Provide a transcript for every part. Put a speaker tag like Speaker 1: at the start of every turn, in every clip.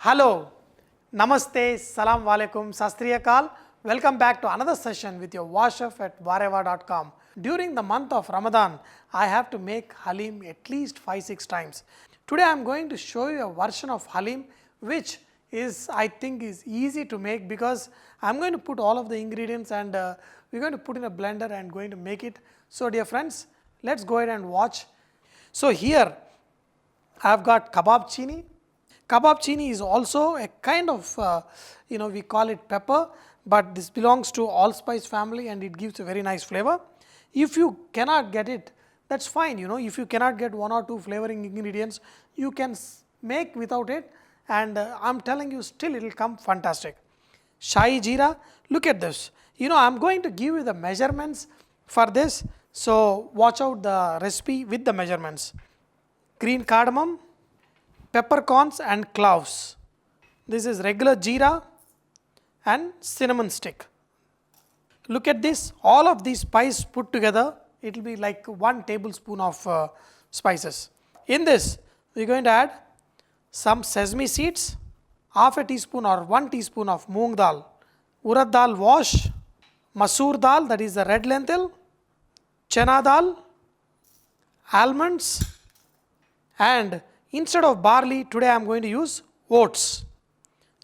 Speaker 1: Hello, Namaste, Salam Walaikum, Sastriyakal. Welcome back to another session with your VahChef at vareva.com. During the month of Ramadan, I have to make Haleem at least 5-6 times. Today I am going to show you a version of Haleem which is I think is easy to make because I am going to put all of the ingredients and we are going to put in a blender and going to make it. So dear friends, let's go ahead and watch. So here I have got Kabab chini. Kabab chini is also a kind of, we call it pepper, but this belongs to allspice family and it gives a very nice flavor. If you cannot get it, that's fine, if you cannot get one or two flavoring ingredients, you can make without it and I am telling you still it will come fantastic. Shahi jeera, look at this. I am going to give you the measurements for this, so watch out the recipe with the measurements. Green cardamom, peppercorns and cloves. This is regular jeera and cinnamon stick. Look at this, all of these spices put together, it will be like 1 tablespoon of spices. In this, we are going to add some sesame seeds, half a teaspoon or 1 teaspoon of Moong dal, Urad dal wash, Masoor dal, that is the red lentil, Chana dal, almonds, and instead of barley, today I am going to use oats.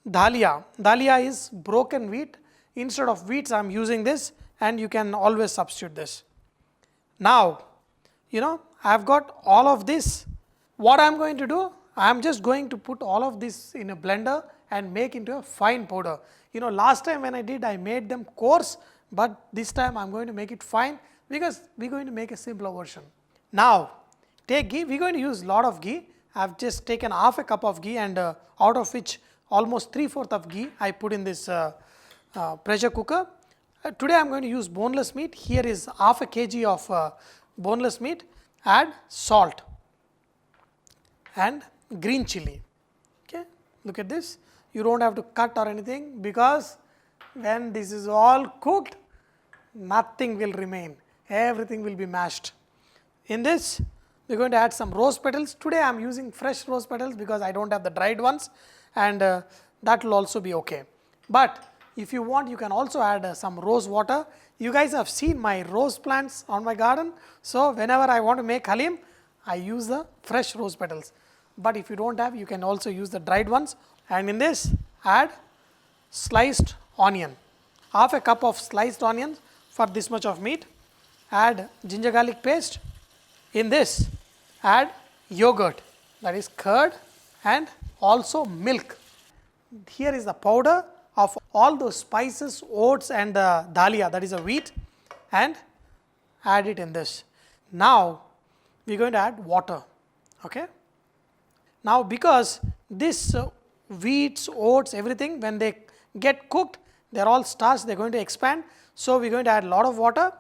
Speaker 1: Dalia. Dalia is broken wheat. Instead of wheats, I am using this and you can always substitute this. Now, I have got all of this. What I am going to do? I am just going to put all of this in a blender and make into a fine powder. Last time when I did, I made them coarse, but this time I am going to make it fine because we are going to make a simpler version. Now, take ghee. We are going to use a lot of ghee. I have just taken half a cup of ghee and out of which almost 3/4 of ghee I put in this pressure cooker. Today I am going to use boneless meat. Here is half a kg of boneless meat. Add salt and green chili. Okay, look at this. You don't have to cut or anything because when this is all cooked, nothing will remain. Everything will be mashed. In this, we are going to add some rose petals. Today I am using fresh rose petals because I don't have the dried ones and that will also be okay. But if you want, you can also add some rose water. You guys have seen my rose plants on my garden. So whenever I want to make Haleem, I use the fresh rose petals. But if you don't have, you can also use the dried ones. And in this, add sliced onion. Half a cup of sliced onions for this much of meat. Add ginger garlic paste. In this, add yogurt, that is curd, and also milk. Here is the powder of all those spices, oats and dalia, that is a wheat, and add it in this. Now, we are going to add water. Okay. Now, because this wheats, oats, everything, when they get cooked, they are all starch, they are going to expand. So, we are going to add a lot of water,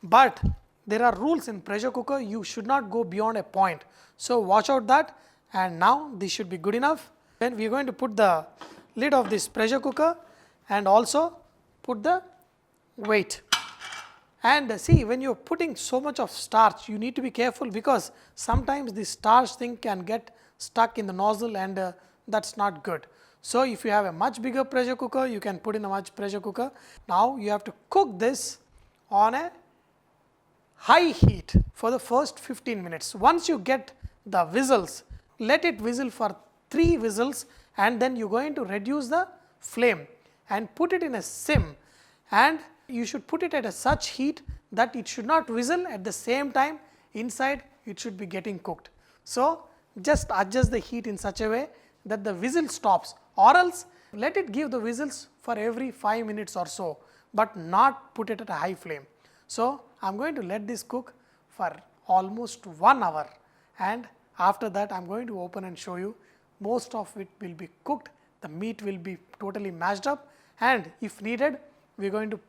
Speaker 1: but there are rules in pressure cooker, you should not go beyond a point. So, watch out that, and now this should be good enough. Then we are going to put the lid of this pressure cooker and also put the weight. And see, when you are putting so much of starch, you need to be careful because sometimes the starch thing can get stuck in the nozzle and that is not good. So, if you have a much bigger pressure cooker, you can put in a much pressure cooker. Now, you have to cook this on a high heat for the first 15 minutes. Once you get the whistles, let it whistle for 3 whistles and then you are going to reduce the flame and put it in a sim, and you should put it at a such heat that it should not whistle at the same time inside it should be getting cooked. So, just adjust the heat in such a way that the whistle stops, or else let it give the whistles for every 5 minutes or so, but not put it at a high flame. So, I am going to let this cook for almost 1 hour, and after that I am going to open and show you. Most of it will be cooked, the meat will be totally mashed up, and if needed we are going to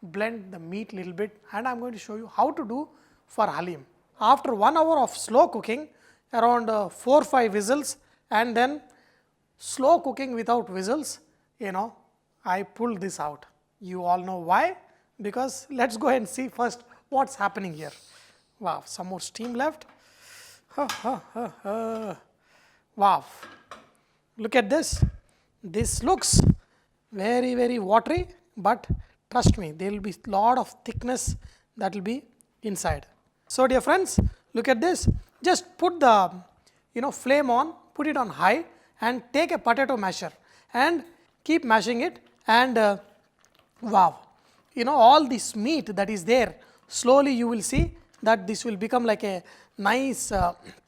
Speaker 1: blend the meat little bit, and I am going to show you how to do for Haleem. After 1 hour of slow cooking, around 4-5 whistles, and then slow cooking without whistles, I pulled this out. You all know why? Because let us go ahead and see first what is happening here. Wow, some more steam left. Wow. Look at this. This looks very, very watery, but trust me, there will be lot of thickness that will be inside. So dear friends, look at this. Just put the flame on, put it on high, and take a potato masher and keep mashing it, and wow, all this meat that is there, slowly you will see that this will become like a nice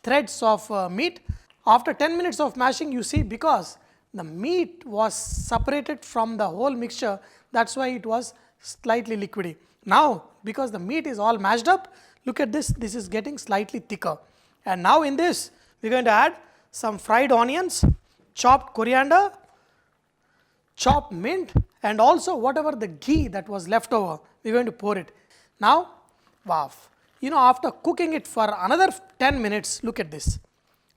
Speaker 1: threads of meat. After 10 minutes of mashing, you see, because the meat was separated from the whole mixture, that's why it was slightly liquidy. Now, because the meat is all mashed up, look at this, this is getting slightly thicker. And now in this, we're going to add some fried onions, chopped coriander, chopped mint, and also whatever the ghee that was left over, we're going to pour it. Now, wow, after cooking it for another 10 minutes, look at this.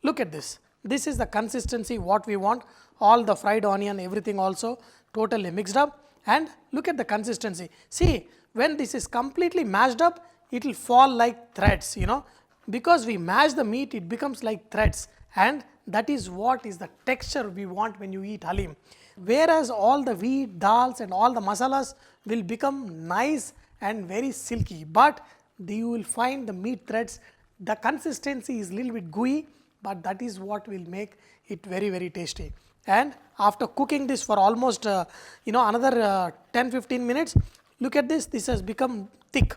Speaker 1: Look at this. This is the consistency what we want. All the fried onion, everything also totally mixed up. And look at the consistency. See, when this is completely mashed up, it will fall like threads, Because we mash the meat, it becomes like threads. And that is what is the texture we want when you eat Haleem. Whereas all the wheat, dals and all the masalas will become nice and very silky. But you will find the meat threads, the consistency is a little bit gooey, but that is what will make it very, very tasty. And after cooking this for almost another 10-15 minutes, look at this, this has become thick.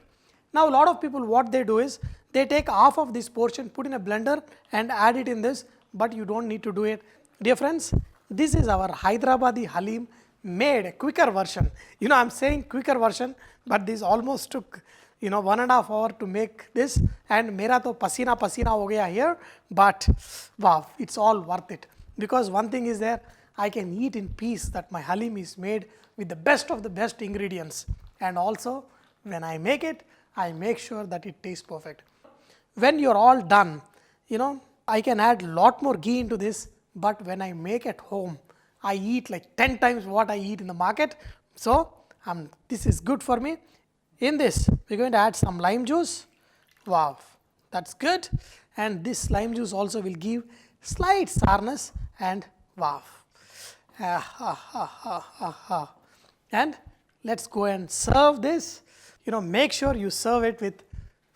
Speaker 1: Now a lot of people, what they do is they take half of this portion, put in a blender and add it in this, but you don't need to do it. Dear friends, this is our Hyderabadi Haleem made a quicker version. I'm saying quicker version, but this almost took 1.5 hours to make this, and mera to pasina ho gaya here, but wow, it's all worth it. Because one thing is there, I can eat in peace that my Haleem is made with the best of the best ingredients. And also, when I make it, I make sure that it tastes perfect. When you're all done, I can add lot more ghee into this, but when I make at home, I eat like 10 times what I eat in the market. So, this is good for me. In this, we're going to add some lime juice. Wow, that's good. And this lime juice also will give slight sourness, and wow. And let's go and serve this. Make sure you serve it with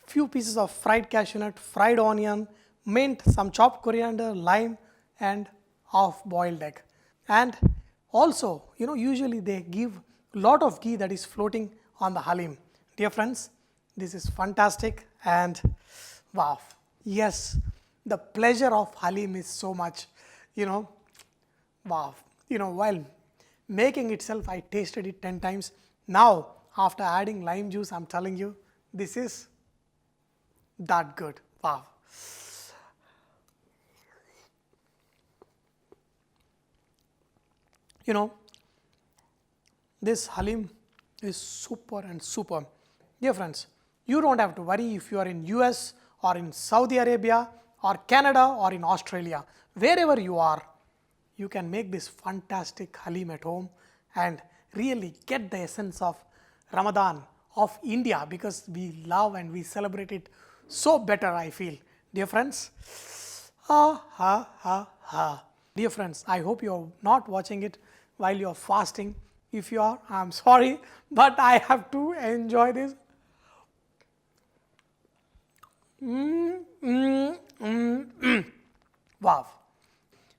Speaker 1: few pieces of fried cashew nut, fried onion, mint, some chopped coriander, lime, and half boiled egg. And also, usually they give lot of ghee that is floating on the Haleem. Dear friends, this is fantastic, and wow, yes, the pleasure of Haleem is so much, wow. While making itself, I tasted it 10 times. Now, after adding lime juice, I'm telling you, this is that good. Wow. This Haleem is super and super. Dear friends, you don't have to worry if you are in US or in Saudi Arabia or Canada or in Australia. Wherever you are, you can make this fantastic Haleem at home and really get the essence of Ramadan of India, because we love and we celebrate it so better, I feel. Dear friends, Dear friends, I hope you're not watching it while you're fasting. If you are, I'm sorry, but I have to enjoy this. Wow.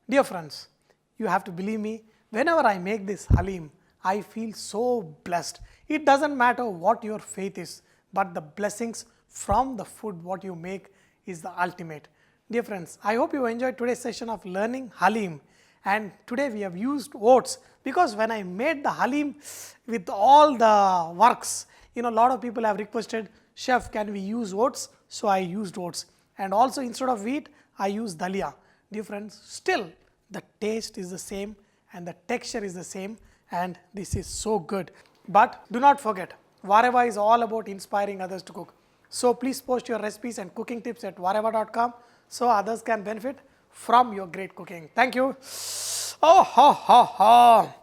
Speaker 1: Dear friends, you have to believe me, whenever I make this Haleem, I feel so blessed. It doesn't matter what your faith is, but the blessings from the food what you make is the ultimate. Dear friends, I hope you enjoyed today's session of learning Haleem. And today we have used oats, because when I made the Haleem with all the works, a lot of people have requested, chef, can we use oats? So I used oats. And also instead of wheat, I used Dalia. Dear friends, still the taste is the same and the texture is the same, and this is so good. But do not forget, Vareva is all about inspiring others to cook. So please post your recipes and cooking tips at vareva.com so others can benefit from your great cooking. Thank you. Oh, ha, ha, ha.